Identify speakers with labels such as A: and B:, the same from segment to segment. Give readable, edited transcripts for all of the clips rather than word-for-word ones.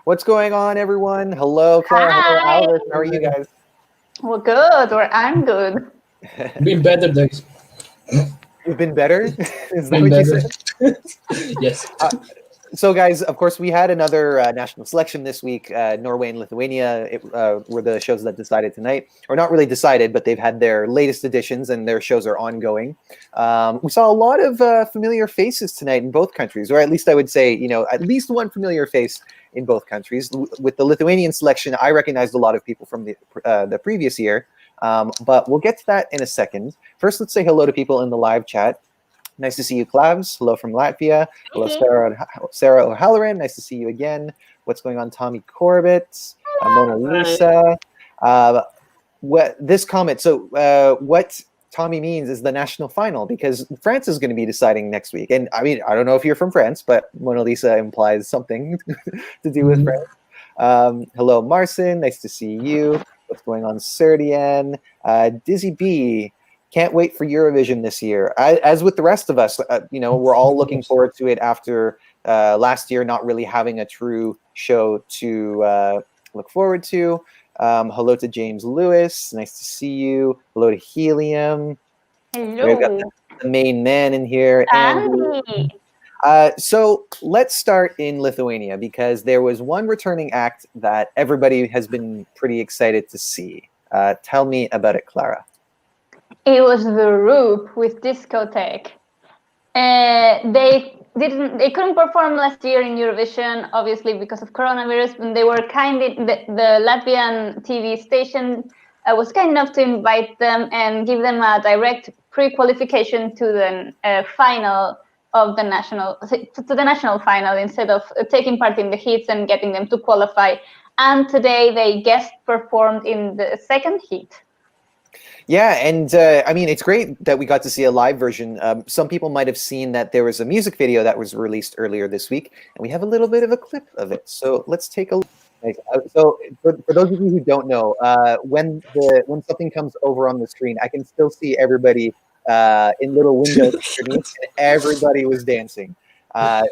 A: What's going on, everyone? Hello, Clara. Hello,
B: Hi.
A: Alvis. How are you guys?
B: Well, good. Or I'm good.
C: Been better days.
A: You've been better? Is that
C: Been
A: what you
C: better.
A: said?
C: Yes.
A: So, guys, of course, we had another national selection this week. Norway and Lithuania were the shows that decided tonight. Or not really decided, but they've had their latest editions and their shows are ongoing. We saw a lot of familiar faces tonight in both countries, or at least I would say, at least one familiar face in both countries. With the Lithuanian selection, I recognized a lot of people from the previous year, but we'll get to that in a second. First, let's say hello to people in the live chat. Nice to see you, Clavs. Hello from Latvia. Hello, Sarah O'Halloran. Nice to see you again. What's going on, Tommy Corbett? Mona Lisa. This comment. So what Tommy means is the national final, because France is going to be deciding next week. And I mean, I don't know if you're from France, but Mona Lisa implies something to do with France. Hello, Marcin. Nice to see you. What's going on, Serdian? Dizzy B. Can't wait for Eurovision this year. As with the rest of us, we're all looking forward to it after last year not really having a true show to look forward to. Hello to James Lewis. Nice to see you. Hello to Helium.
B: Hello.
A: We've got the main man in here.
B: Andy.
A: So let's start in Lithuania, because there was one returning act that everybody has been pretty excited to see. Tell me about it, Clara.
B: It was the Roop with Discotheque. They couldn't perform last year in Eurovision, obviously because of coronavirus. And they were the Latvian TV station was kind enough to invite them and give them a direct pre-qualification to the final of the national final, instead of taking part in the heats and getting them to qualify. And today they guest performed in the second heat.
A: Yeah, and I mean, it's great that we got to see a live version. Some people might have seen that there was a music video that was released earlier this week, and we have a little bit of a clip of it. So let's take a look. So for those of you who don't know, when something comes over on the screen, I can still see everybody in little windows underneath, and everybody was dancing.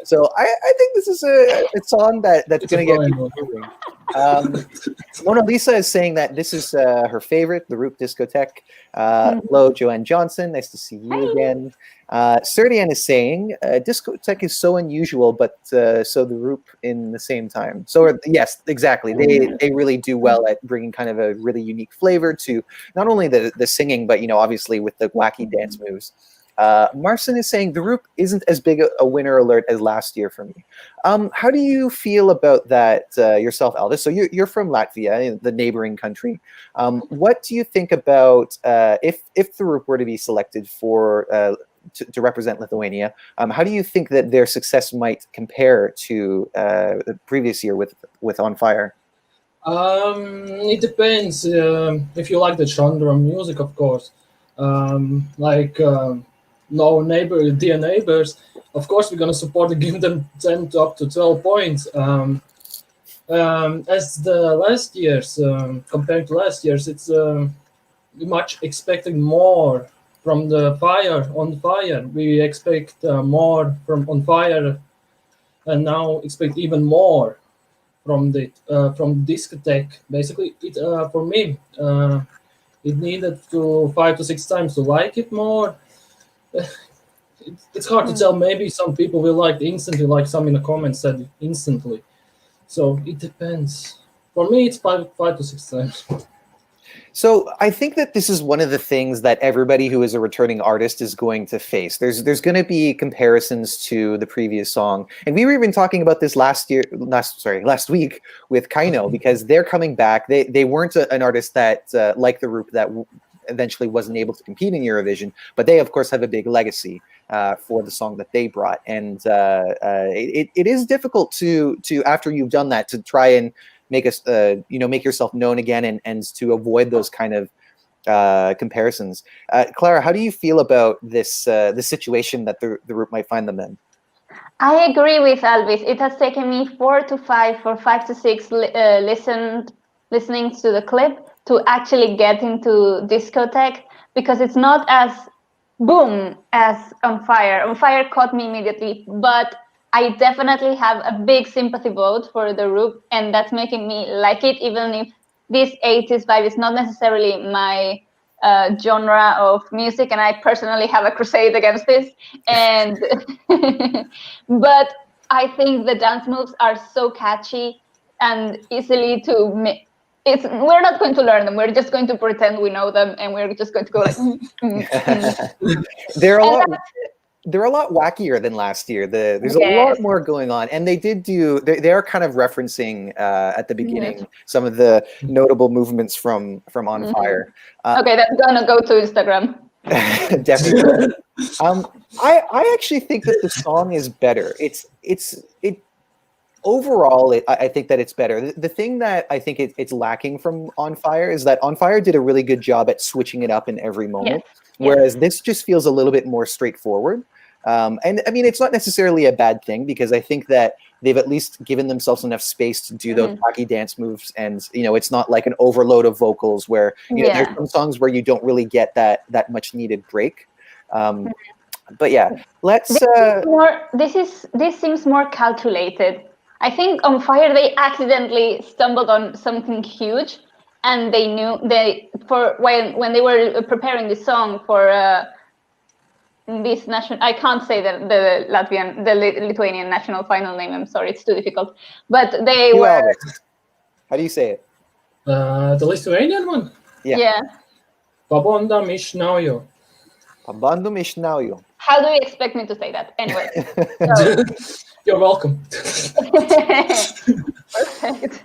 A: So I think this is a song that's going to get people moving. Mona Lisa is saying that this is her favorite, the Roop Discotheque. Hello, Joanne Johnson. Nice to see you again. Serdian is saying Discotheque is so unusual, but so the Roop in the same time. So yes, exactly. They really do well at bringing kind of a really unique flavor to not only the singing, but obviously with the wacky dance moves. Marcin is saying the Roop isn't as big a winner alert as last year for me. How do you feel about that yourself, Alvis? So you're from Latvia, the neighboring country. What do you think about if the Roop were to be selected for to represent Lithuania? How do you think that their success might compare to the previous year with On Fire?
C: It depends if you like the genre of music, of course. No neighbor, dear neighbors. Of course, we're gonna support and give them 10 up to 12 points. As the last years, compared to last years, it's much expecting more from the On Fire. We expect more from On Fire, and now expect even more from Discotheque. Basically, for me, it needed to 5 to 6 times to like it more. It's hard to tell. Maybe some people will like it instantly, like some in the comments said instantly. So it depends. For me, it's 5 to 6 times.
A: So I think that this is one of the things that everybody who is a returning artist is going to face. There's going to be comparisons to the previous song, and we were even talking about this last week with Kaino, because they're coming back. They weren't an artist that like the Roop that eventually wasn't able to compete in Eurovision, but they of course have a big legacy for the song that they brought, and it is difficult to after you've done that to try and make yourself known again and to avoid those kind of comparisons. Clara, how do you feel about this situation that the Roop might find them in?
B: I agree with Alvis. It has taken me 4 to 5 or 5 to 6 listening to the clip to actually get into Discotheque, because it's not as boom as On Fire. On Fire caught me immediately, but I definitely have a big sympathy vote for the Roop, and that's making me like it, even if this 80s vibe is not necessarily my genre of music, and I personally have a crusade against this. And but I think the dance moves are so catchy and easily to make. We're not going to learn them. We're just going to pretend we know them, and we're just going to go like.
A: They're a lot. They're a lot wackier than last year. There's a lot more going on, and they did do. They are kind of referencing at the beginning some of the notable movements from On Fire.
B: Okay, that's gonna go to Instagram.
A: Definitely. I actually think that the song is better. It overall, I think that it's better. The thing that I think it's lacking from On Fire is that On Fire did a really good job at switching it up in every moment, whereas this just feels a little bit more straightforward. And I mean, it's not necessarily a bad thing, because I think that they've at least given themselves enough space to do those wacky dance moves, and it's not like an overload of vocals where there's some songs where you don't really get that much needed break. But yeah, let's.
B: This seems more calculated. I think On Fire they accidentally stumbled on something huge, and they knew when they were preparing the song for this national. I can't say the Lithuanian national final name. I'm sorry, it's too difficult. But they were.
A: Alvis. How do you say it?
C: The Lithuanian one.
B: Yeah.
C: Pabandom iš naujo.
A: Pabandom iš naujo.
B: How do you expect me to say that? Anyway.
C: You're welcome.
B: Perfect.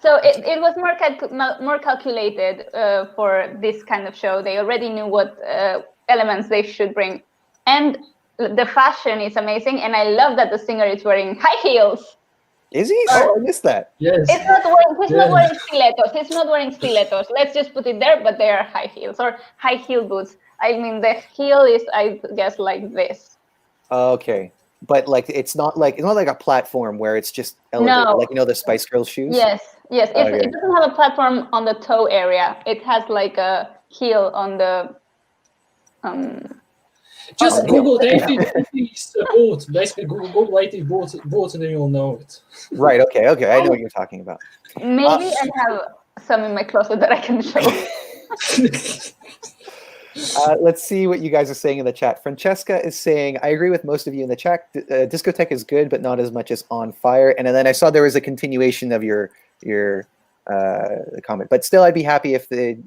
B: So it was more calculated for this kind of show. They already knew what elements they should bring, and the fashion is amazing. And I love that the singer is wearing high heels.
A: Is he? Oh, I missed that.
C: Yes.
B: He's not wearing stilettos. He's not wearing stilettos. Let's just put it there. But they are high heels or high heel boots. I mean, the heel is, I guess, like this.
A: Okay. But like it's not like a platform where it's just elevated, like the Spice Girls shoes.
B: Yes. It doesn't have a platform on the toe area. It has like a heel on the.
C: Just Google 80s boot. Basically, Google 80s boot, and then you'll know it.
A: Right. Okay. I know what you're talking about.
B: Maybe I have some in my closet that I can show.
A: Let's see what you guys are saying in the chat. Francesca is saying, I agree with most of you in the chat. Discotheque is good, but not as much as On Fire. And then I saw there was a continuation of your comment. But still, I'd be happy if they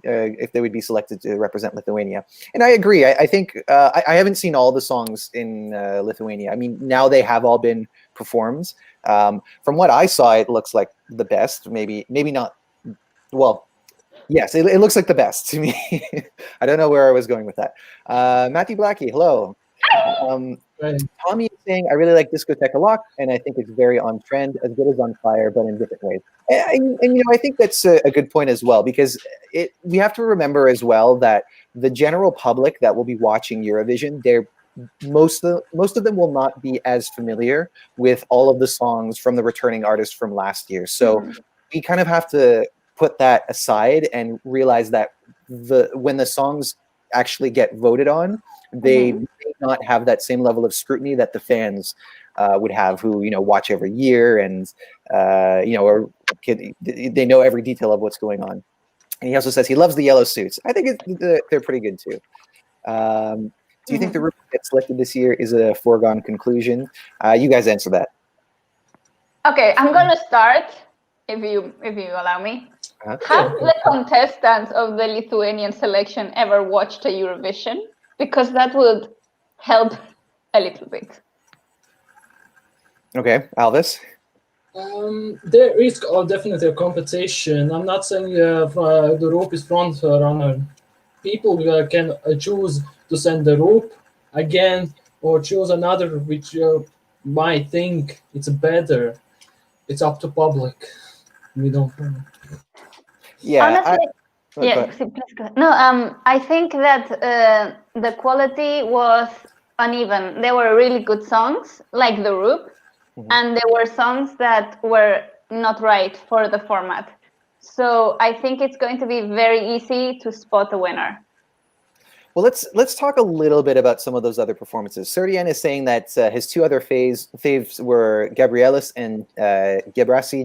A: would be selected to represent Lithuania. And I agree. I think I haven't seen all the songs in Lithuania. I mean, now they have all been performed. From what I saw, it looks like the best. Maybe not. Well, yes, it looks like the best to me. I don't know where I was going with that. Matthew Blackie, hello. Tommy is saying, I really like Discotheque a lot, and I think it's very on trend, as good as On Fire, but in different ways. And I think that's a good point as well, because we have to remember as well that the general public that will be watching Eurovision, most of them will not be as familiar with all of the songs from the returning artists from last year. So we kind of have to put that aside and realize that when the songs actually get voted on, they may not have that same level of scrutiny that the fans would have, who watch every year and or they know every detail of what's going on. And he also says he loves the yellow suits. I think they're pretty good too. Do you think the group that gets selected this year is a foregone conclusion? You guys answer that.
B: Okay, I'm gonna start if you allow me. Have the contestants of the Lithuanian selection ever watched a Eurovision? Because that would help a little bit.
A: Okay, Alvis?
C: There is definitely a competition. I'm not saying the Roop is front runner. People can choose to send the Roop again or choose another which might think it's better. It's up to public. We don't know.
B: Yeah. Honestly, please go. No, I think that the quality was uneven. There were really good songs, like the Roop, and there were songs that were not right for the format. So I think it's going to be very easy to spot a winner.
A: Well, let's talk a little bit about some of those other performances. Serdian is saying that his two other faves were Gabrielis and Gebrasy.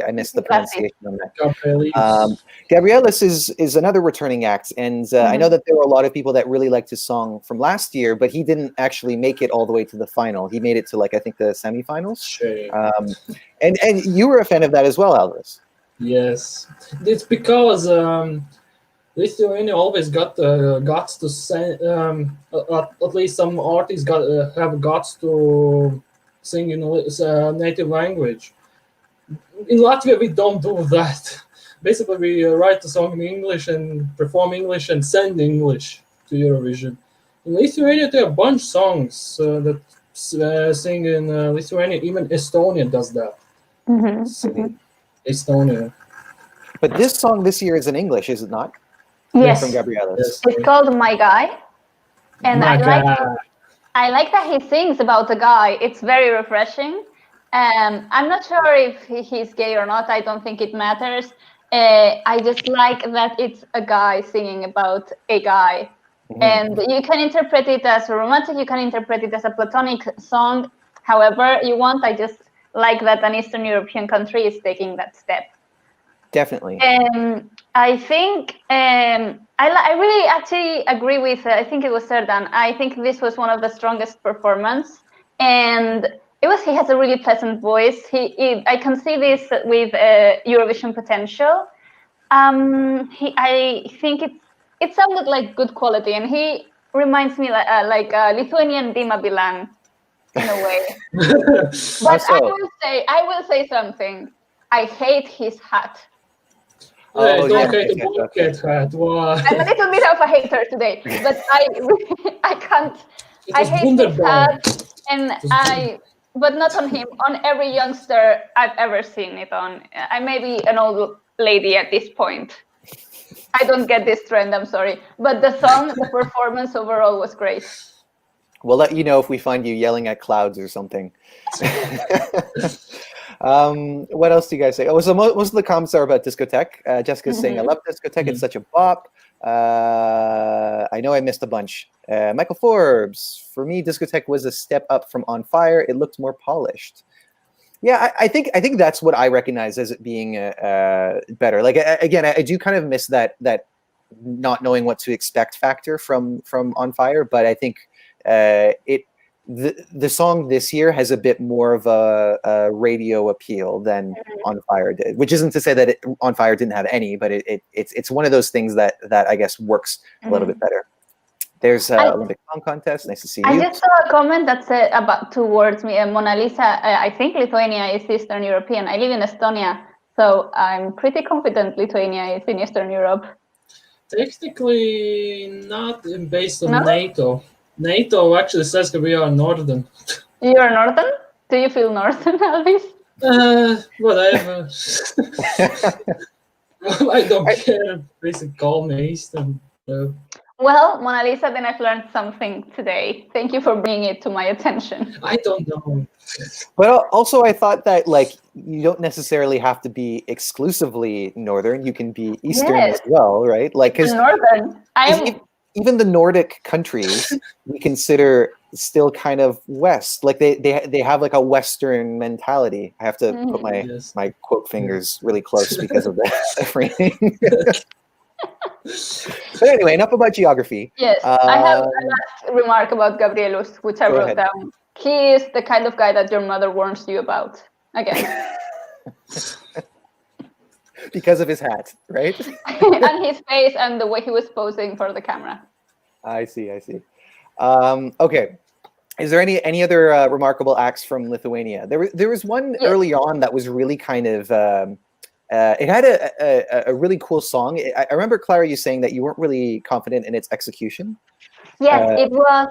A: I missed the pronunciation on that. Gabrielis is another returning act, and I know that there were a lot of people that really liked his song from last year, but he didn't actually make it all the way to the final. He made it to, like, I think the semifinals. And you were a fan of that as well, Alvis.
C: Yes, it's because Lithuania always got the guts to sing. At least some artists have guts to sing in native language. In Latvia, we don't do that. Basically, we write the song in English and perform English and send English to Eurovision. In Lithuania, there are a bunch of songs that sing in Lithuania. Even Estonia does that. Estonia.
A: But this song this year is in English, is it not?
B: Yes.
A: From Gabrielis.
B: Yes. It's called My Guy. And I like that he sings about the guy. It's very refreshing. I'm not sure if he's gay or not. I don't think it matters. I just like that it's a guy singing about a guy. And you can interpret it as a romantic, you can interpret it as a platonic song, however you want. I just like that an Eastern European country is taking that step.
A: Definitely.
B: I think I really actually agree with, I think it was Serdan. I think this was one of the strongest performances. And he has a really pleasant voice. I can see this with Eurovision potential. I think it sounded like good quality, and he reminds me like Lithuanian Dima Bilan in a way. But I will say something. I hate his hat.
C: Don't hate the bucket hat. Why?
B: I'm a little bit of a hater today, but I can't. I hate his hat, and but not on him, on every youngster I've ever seen it on. I may be an old lady at this point. I don't get this trend, I'm sorry. But the song, the performance overall was great.
A: We'll let you know if we find you yelling at clouds or something. What else do you guys say? Oh, so most of the comments are about Discotheque. Jessica's saying, I love Discotheque. It's such a bop. I know I missed a bunch. Michael Forbes, for me, Discotheque was a step up from On Fire. It looked more polished. Yeah, I think that's what I recognize as it being better. Like, again, I do kind of miss that not knowing what to expect factor from On Fire, but I think the song this year has a bit more of a radio appeal than On Fire did, which isn't to say that On Fire didn't have any, but it's one of those things that I guess works a little bit better. There's Olympic Song Contest. Nice to see you.
B: I just saw a comment that said towards me, Mona Lisa. I think Lithuania is Eastern European. I live in Estonia, so I'm pretty confident Lithuania is in Eastern Europe.
C: Technically, not based on NATO. NATO actually says that we are northern.
B: You're northern? Do you feel northern, Alvis?
C: Whatever. I don't care. Basically, call me Eastern.
B: Well, Mona Lisa, then I've learned something today. Thank you for bringing it to my attention.
C: I don't know.
A: But also, I thought that, like, you don't necessarily have to be exclusively northern. You can be Eastern as well, right? Like, because
B: northern.
A: Even the Nordic countries we consider still kind of West. Like they have like a Western mentality. I have to put my quote fingers really close because of the framing. But anyway, enough about geography.
B: Yes, I have a last remark about Gabrielus, which I wrote down. He is the kind of guy that your mother warns you about. Again.
A: Because of his hat, right?
B: And his face and the way he was posing for the camera.
A: I see. Okay. Is there any other remarkable acts from Lithuania? There was one early on that was really kind of it had a really cool song. I remember, Clara, you saying that you weren't really confident in its execution.
B: Yes, it was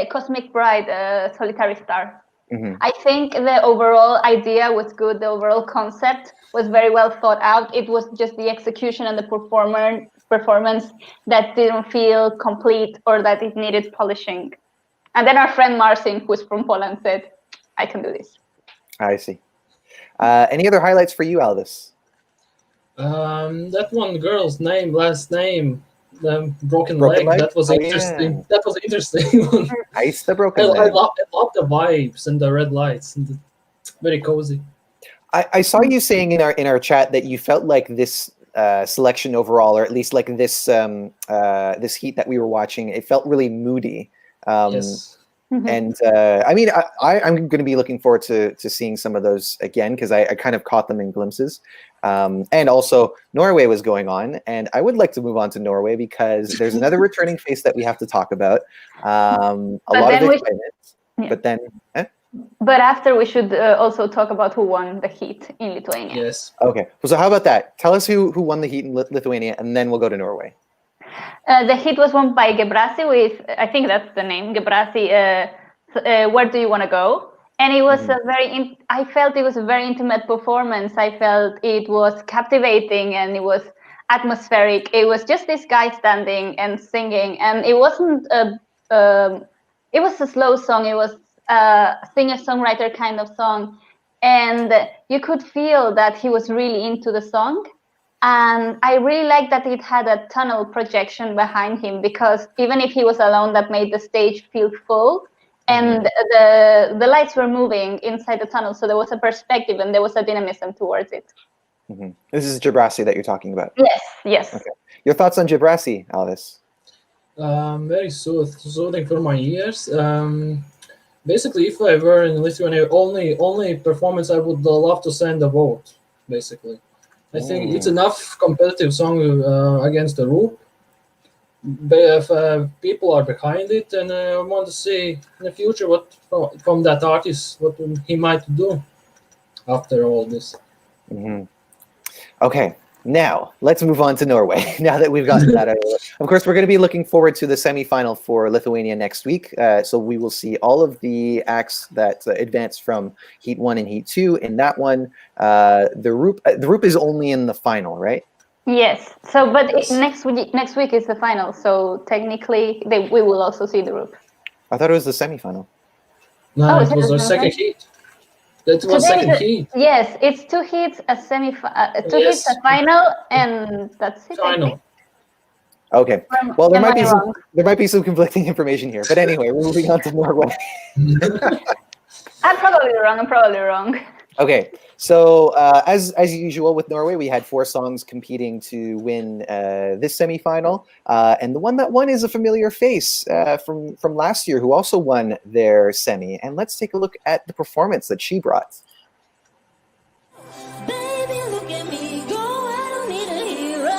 B: Cosmic Bride, Solitary Star. I think the overall idea was good. The overall concept was very well thought out. It was just the execution and the performance that didn't feel complete or that it needed polishing. And then our friend Marcin, who's from Poland, said, I can do this.
A: I see. Any other highlights for you, Alvis?
C: That one girl's last name, broken
A: Broken
C: leg.
A: leg?
C: That was
A: Oh,
C: interesting.
A: yeah.
C: That was interesting.
A: Ice the
C: I,
A: broken
C: I
A: leg.
C: love the vibes and the red lights and very cozy.
A: I saw you saying in our chat that you felt like this selection overall, or at least like this this heat that we were watching, it felt really moody.
C: Yes.
A: And I mean, I'm going to be looking forward to seeing some of those again, because I kind of caught them in glimpses. And also, Norway was going on, and I would like to move on to Norway because there's another returning face that we have to talk about. A lot of excitement, but then.
B: But after, we should also talk about who won the heat in Lithuania.
C: Yes.
A: Okay. So how about that? Tell us who won the heat in Lithuania, and then we'll go to Norway.
B: The heat was won by Gebrasy with, I think that's the name, Gebrasy, Where Do You Want to Go? And it was a I felt it was a very intimate performance. I felt it was captivating and it was atmospheric. It was just this guy standing and singing, and it wasn't it was a slow song. It was a singer-songwriter kind of song, and you could feel that he was really into the song. And I really liked that it had a tunnel projection behind him, because even if he was alone, that made the stage feel full, and the lights were moving inside the tunnel, so there was a perspective and there was a dynamism towards it.
A: This is Gebrasy that you're talking about.
B: Yes.
A: Okay. Your thoughts on Gebrasy, Alvis?
C: Very soothing for my ears. Basically, if I were in Lithuania, only performance I would love to send a vote. Basically, I think it's enough competitive song against the Roop. But if people are behind it, and I want to see in the future what from that artist, what he might do after all this.
A: Okay, now let's move on to Norway. Now that we've gotten that out of the way. Of course, we're going to be looking forward to the semifinal for Lithuania next week. So we will see all of the acts that advance from Heat 1 and Heat 2 in that one. The Roop is only in the final, right?
B: Yes. So, but next week is the final. So technically, we will also see the Roop.
A: I thought it was the semifinal.
C: No, it was the second heat. That was second heat.
B: Yes, it's 2 heats, a heats, a final, and that's it.
C: Final.
A: Okay. Well, there might be some conflicting information here, but anyway, we're moving on to Norway.
B: I'm probably wrong.
A: Okay, so as usual with Norway, we had 4 songs competing to win this semifinal, and the one that won is a familiar face from last year, who also won their semi. And let's take a look at the performance that she brought.
D: Baby, look at me go, I don't need a hero.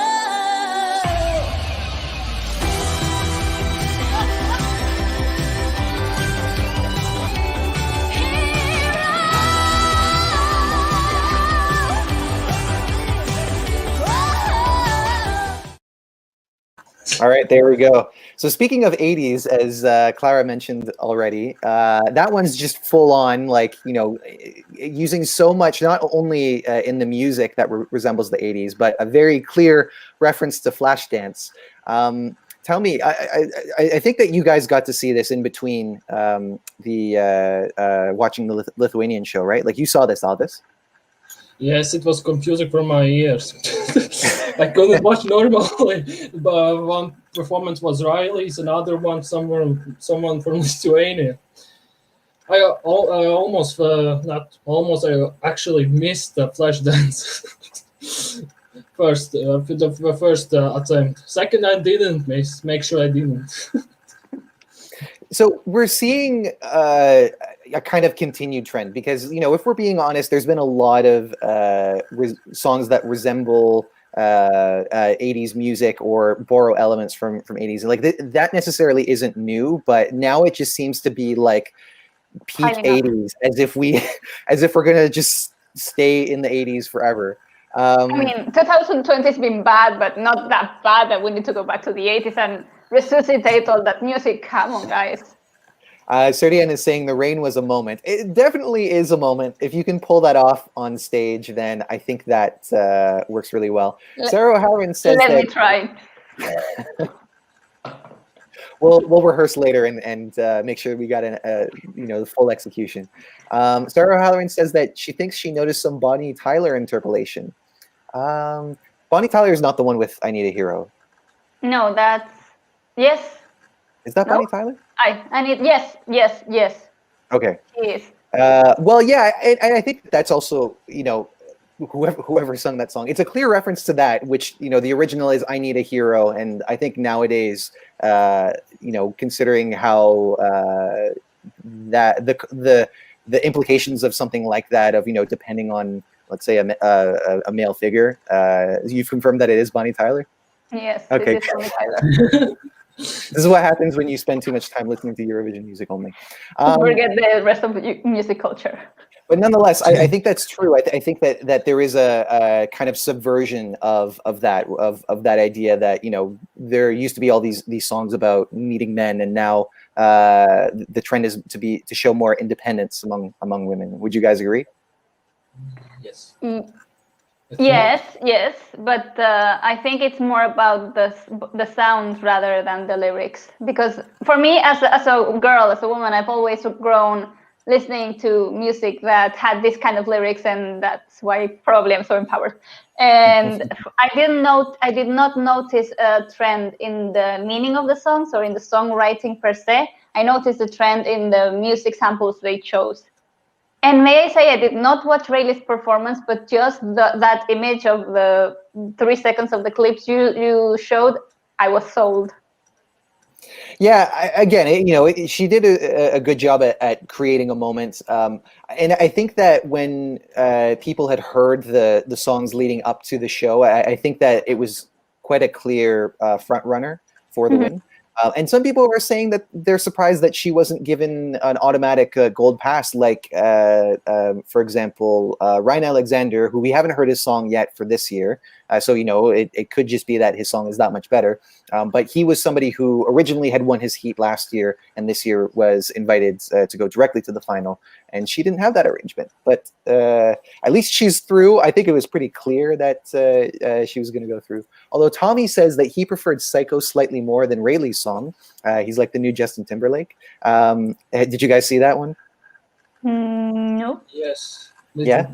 A: All right, there we go. So speaking of 80s, as Clara mentioned already, that one's just full on, like, you know, using so much, not only in the music that resembles the 80s, but a very clear reference to Flashdance. Tell me, I think that you guys got to see this in between watching the Lithuanian show, right? Like, you saw this, Alvis?
C: Yes, it was confusing for my ears. I couldn't watch normally, but one performance was Riley's, another one someone from Lithuania. I almost, not almost, I actually missed the Flashdance first, the first attempt. Second, I didn't miss. Make sure I didn't.
A: So we're seeing a kind of continued trend, because, you know, if we're being honest, there's been a lot of songs that resemble 80s music or borrow elements from 80s. Like that necessarily isn't new, but now it just seems to be like peak 80s, as if we're gonna just stay in the 80s forever.
B: I mean, 2020 has been bad, but not that bad that we need to go back to the 80s and resuscitate all that music. Come on, guys.
A: Serdian is saying the rain was a moment. It definitely is a moment. If you can pull that off on stage, then I think that works really well. Sarah O'Halloran says
B: Let me try.
A: We'll rehearse later and make sure we got the full execution. Sarah O'Halloran says that she thinks she noticed some Bonnie Tyler interpolation. Bonnie Tyler is not the one with "I Need a Hero."
B: No, that's yes.
A: Is that
B: No?
A: Bonnie Tyler?
B: I need yes.
A: Okay.
B: He is.
A: Well, yeah, and I think that's also, whoever sung that song. It's a clear reference to that, which, the original is "I Need a Hero," and I think nowadays, considering how that the implications of something like that, of depending on, let's say, a male figure, you've confirmed that it is Bonnie Tyler.
B: Yes,
A: Okay.
B: this is Bonnie Tyler.
A: This is what happens when you spend too much time listening to Eurovision music only.
B: Forget the rest of music culture.
A: But nonetheless, I think that's true. I think that there is a kind of subversion of that idea that there used to be all these songs about meeting men, and now the trend is to show more independence among women. Would you guys agree?
C: Yes.
B: Yes, but I think it's more about the sound rather than the lyrics. Because for me, as a girl, as a woman, I've always grown listening to music that had this kind of lyrics, and that's why probably I'm so empowered. And I did not notice a trend in the meaning of the songs or in the songwriting per se. I noticed a trend in the music samples they chose. And may I say, I did not watch Rayleigh's performance, but just that image of the 3 seconds of the clips you showed, I was sold.
A: Yeah, again, she did a good job at creating a moment, and I think that when people had heard the songs leading up to the show, I think that it was quite a clear front runner for the win. And some people were saying that they're surprised that she wasn't given an automatic gold pass, like, for example, Ryan Alexander, who we haven't heard his song yet for this year. So, it could just be that his song is that much better. But he was somebody who originally had won his heat last year, and this year was invited to go directly to the final. And she didn't have that arrangement. But at least she's through. I think it was pretty clear that she was going to go through. Although Tommy says that he preferred Psycho slightly more than Rayleigh's song. He's like the new Justin Timberlake. Did you guys see that one?
B: No.
C: Yes.
A: Yeah.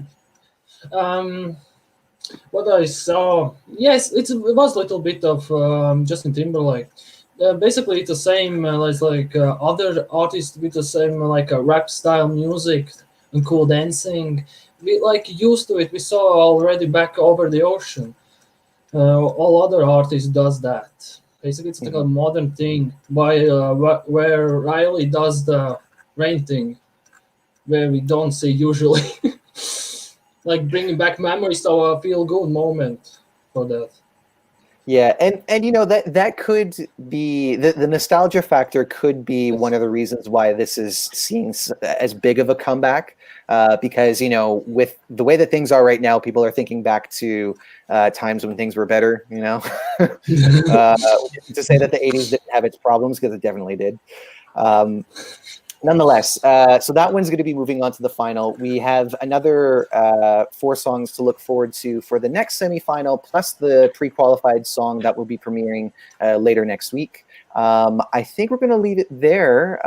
C: What I saw, yes, it was a little bit of Justin Timberlake. Basically, it's the same as other artists with the same rap style music and cool dancing. We used to it. We saw already Back Over the Ocean. All other artists does that. Basically, it's like a modern thing. Where Riley does the rain thing, where we don't see usually. Like bringing back memories of a feel-good moment for that.
A: Yeah, and that could be the nostalgia factor could be one of the reasons why this is seen as big of a comeback, because with the way that things are right now, people are thinking back to times when things were better. To say that the 80s didn't have its problems, because it definitely did. Nonetheless, so that one's going to be moving on to the final. We have another 4 songs to look forward to for the next semifinal, plus the pre-qualified song that will be premiering later next week. I think we're going to leave it there.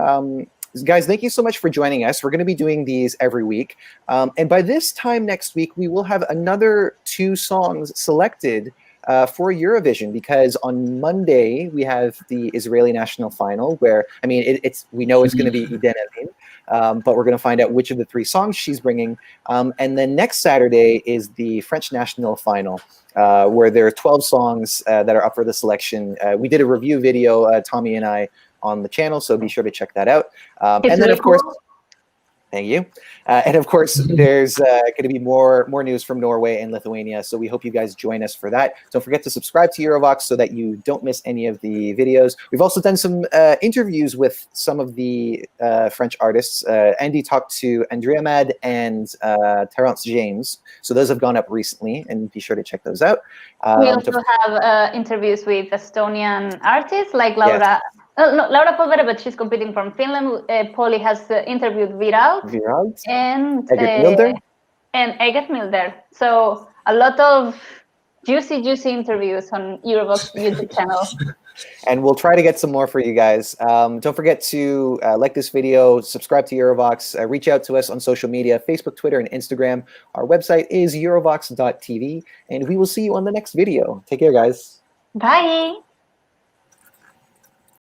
A: Guys, thank you so much for joining us. We're going to be doing these every week. And by this time next week, we will have another 2 songs selected for Eurovision, because on Monday we have the Israeli national final, where we know it's going to be Eden Evin, but we're going to find out which of the 3 songs she's bringing. And then next Saturday is the French national final, where there are 12 songs that are up for the selection. We did a review video, Tommy and I, on the channel, so be sure to check that out. And then, of course. Thank you. And of course, there's going to be more news from Norway and Lithuania, so we hope you guys join us for that. Don't forget to subscribe to Eurovoxx so that you don't miss any of the videos. We've also done some interviews with some of the French artists. Andy talked to Andrea Mad and Terence James, so those have gone up recently, and be sure to check those out.
B: We also have interviews with Estonian artists like Laura.
A: Yes.
B: No, Laura Polvere, but she's competing from Finland. Polly has interviewed Viralt and Egert Milder. So a lot of juicy interviews on Eurovoxx YouTube channel.
A: And we'll try to get some more for you guys. Don't forget to like this video, subscribe to Eurovoxx, reach out to us on social media, Facebook, Twitter, and Instagram. Our website is eurovoxx.tv, and we will see you on the next video. Take care, guys.
B: Bye.